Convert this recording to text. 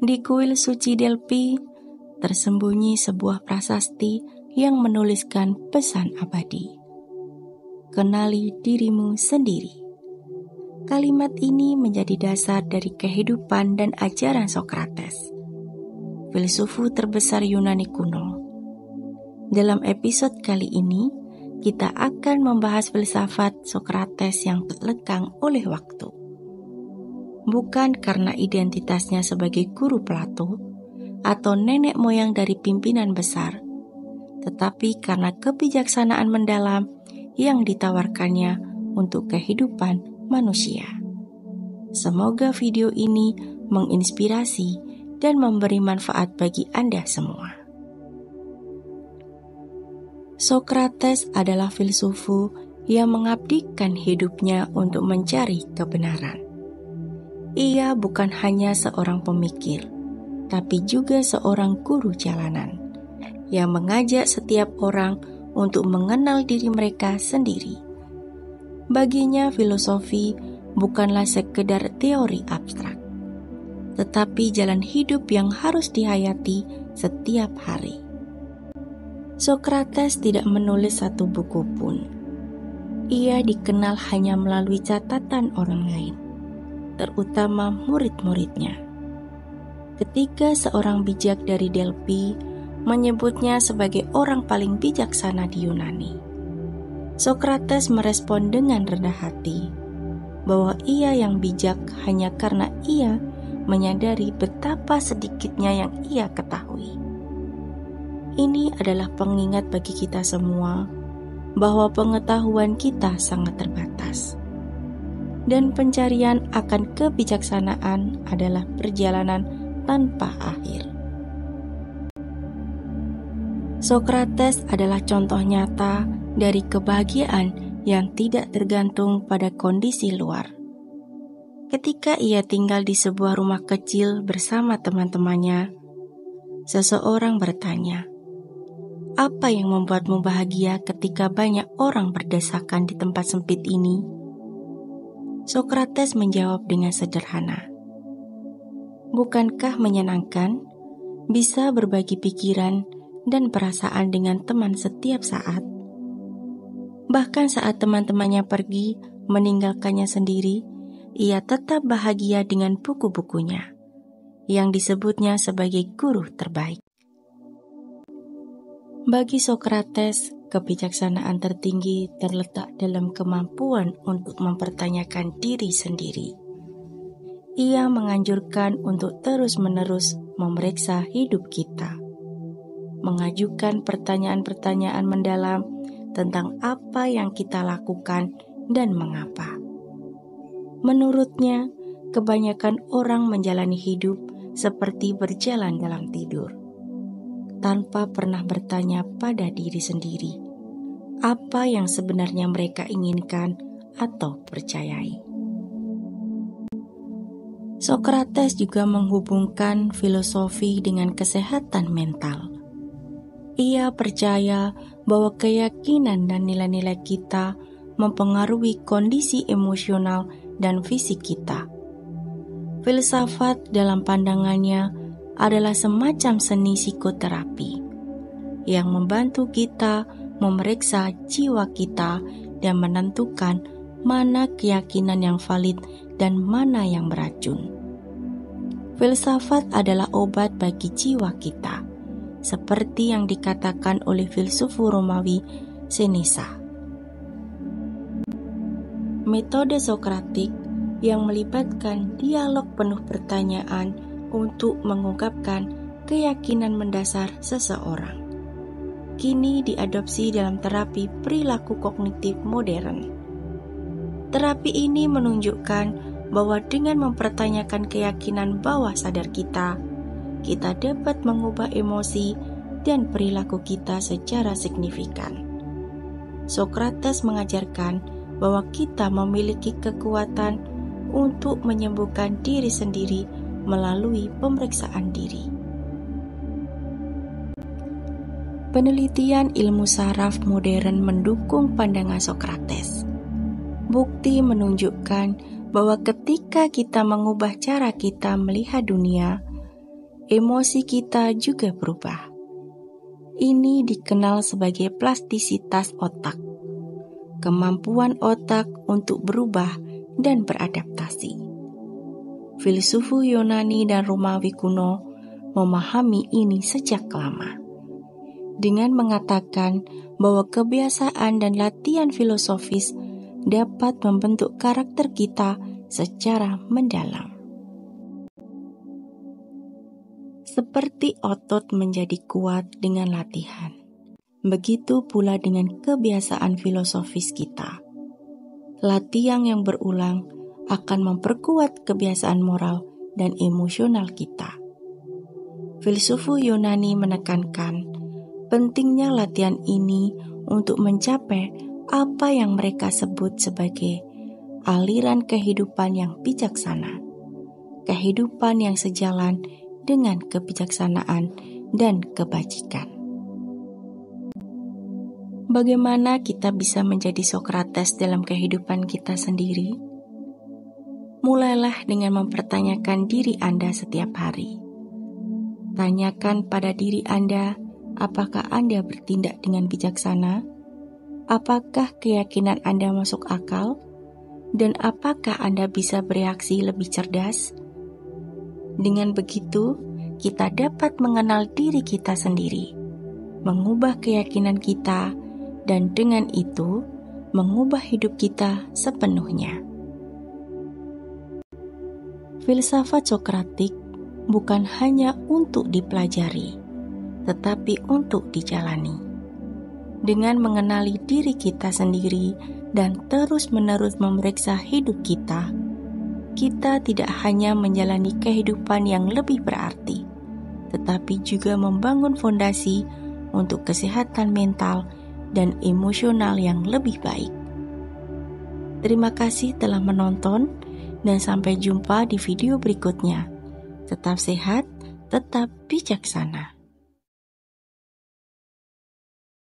Di kuil suci Delphi, tersembunyi sebuah prasasti yang menuliskan pesan abadi. Kenali dirimu sendiri. Kalimat ini menjadi dasar dari kehidupan dan ajaran Sokrates, filsuf terbesar Yunani kuno. Dalam episode kali ini, kita akan membahas filsafat Sokrates yang tak lekang oleh waktu. Bukan karena identitasnya sebagai guru Plato atau nenek moyang dari pimpinan besar, tetapi karena kebijaksanaan mendalam yang ditawarkannya untuk kehidupan manusia. Semoga video ini menginspirasi dan memberi manfaat bagi Anda semua. Sokrates adalah filsuf yang mengabdikan hidupnya untuk mencari kebenaran. Ia bukan hanya seorang pemikir, tapi juga seorang guru jalanan yang mengajak setiap orang untuk mengenal diri mereka sendiri. Baginya filosofi bukanlah sekedar teori abstrak, tetapi jalan hidup yang harus dihayati setiap hari. Sokrates tidak menulis satu buku pun. Ia dikenal hanya melalui catatan orang lain, terutama murid-muridnya. Ketika seorang bijak dari Delphi menyebutnya sebagai orang paling bijaksana di Yunani, Sokrates merespon dengan rendah hati bahwa ia yang bijak hanya karena ia menyadari betapa sedikitnya yang ia ketahui. Ini adalah pengingat bagi kita semua bahwa pengetahuan kita sangat terbatas. Dan pencarian akan kebijaksanaan adalah perjalanan tanpa akhir. Sokrates adalah contoh nyata dari kebahagiaan yang tidak tergantung pada kondisi luar. Ketika ia tinggal di sebuah rumah kecil bersama teman-temannya, seseorang bertanya, "Apa yang membuatmu bahagia ketika banyak orang berdesakan di tempat sempit ini?" Sokrates menjawab dengan sederhana, "Bukankah menyenangkan bisa berbagi pikiran dan perasaan dengan teman setiap saat? Bahkan saat teman-temannya pergi meninggalkannya sendiri, ia tetap bahagia dengan buku-bukunya yang disebutnya sebagai guru terbaik." Bagi Sokrates, kebijaksanaan tertinggi terletak dalam kemampuan untuk mempertanyakan diri sendiri. Ia menganjurkan untuk terus-menerus memeriksa hidup kita, mengajukan pertanyaan-pertanyaan mendalam tentang apa yang kita lakukan dan mengapa. Menurutnya, kebanyakan orang menjalani hidup seperti berjalan dalam tidur, tanpa pernah bertanya pada diri sendiri apa yang sebenarnya mereka inginkan atau percayai. Sokrates juga menghubungkan filosofi dengan kesehatan mental. Ia percaya bahwa keyakinan dan nilai-nilai kita mempengaruhi kondisi emosional dan fisik kita. Filsafat dalam pandangannya adalah semacam seni psikoterapi yang membantu kita memeriksa jiwa kita dan menentukan mana keyakinan yang valid dan mana yang beracun. Filsafat adalah obat bagi jiwa kita, seperti yang dikatakan oleh filsuf Romawi Seneca. Metode Sokratik yang melibatkan dialog penuh pertanyaan untuk mengungkapkan keyakinan mendasar seseorang, kini diadopsi dalam terapi perilaku kognitif modern. Terapi ini menunjukkan bahwa dengan mempertanyakan keyakinan bawah sadar kita dapat mengubah emosi dan perilaku kita secara signifikan. Sokrates mengajarkan bahwa kita memiliki kekuatan untuk menyembuhkan diri sendiri melalui pemeriksaan diri. Penelitian ilmu saraf modern mendukung pandangan Sokrates. Bukti menunjukkan bahwa ketika kita mengubah cara kita melihat dunia, emosi kita juga berubah. Ini dikenal sebagai plastisitas otak, kemampuan otak untuk berubah dan beradaptasi. Filsuf Yunani dan Romawi kuno memahami ini sejak lama, dengan mengatakan bahwa kebiasaan dan latihan filosofis dapat membentuk karakter kita secara mendalam. Seperti otot menjadi kuat dengan latihan, begitu pula dengan kebiasaan filosofis kita. Latihan yang berulang akan memperkuat kebiasaan moral dan emosional kita. Filsuf Yunani menekankan pentingnya latihan ini untuk mencapai apa yang mereka sebut sebagai aliran kehidupan yang bijaksana, kehidupan yang sejalan dengan kebijaksanaan dan kebajikan. Bagaimana kita bisa menjadi Sokrates dalam kehidupan kita sendiri? Mulailah dengan mempertanyakan diri Anda setiap hari. Tanyakan pada diri Anda, apakah Anda bertindak dengan bijaksana? Apakah keyakinan Anda masuk akal? Dan apakah Anda bisa bereaksi lebih cerdas? Dengan begitu, kita dapat mengenal diri kita sendiri, mengubah keyakinan kita, dan dengan itu, mengubah hidup kita sepenuhnya. Filsafat Sokratik bukan hanya untuk dipelajari, tetapi untuk dijalani. Dengan mengenali diri kita sendiri dan terus-menerus memeriksa hidup kita tidak hanya menjalani kehidupan yang lebih berarti, tetapi juga membangun fondasi untuk kesehatan mental dan emosional yang lebih baik. Terima kasih telah menonton dan sampai jumpa di video berikutnya. Tetap sehat, tetap bijaksana.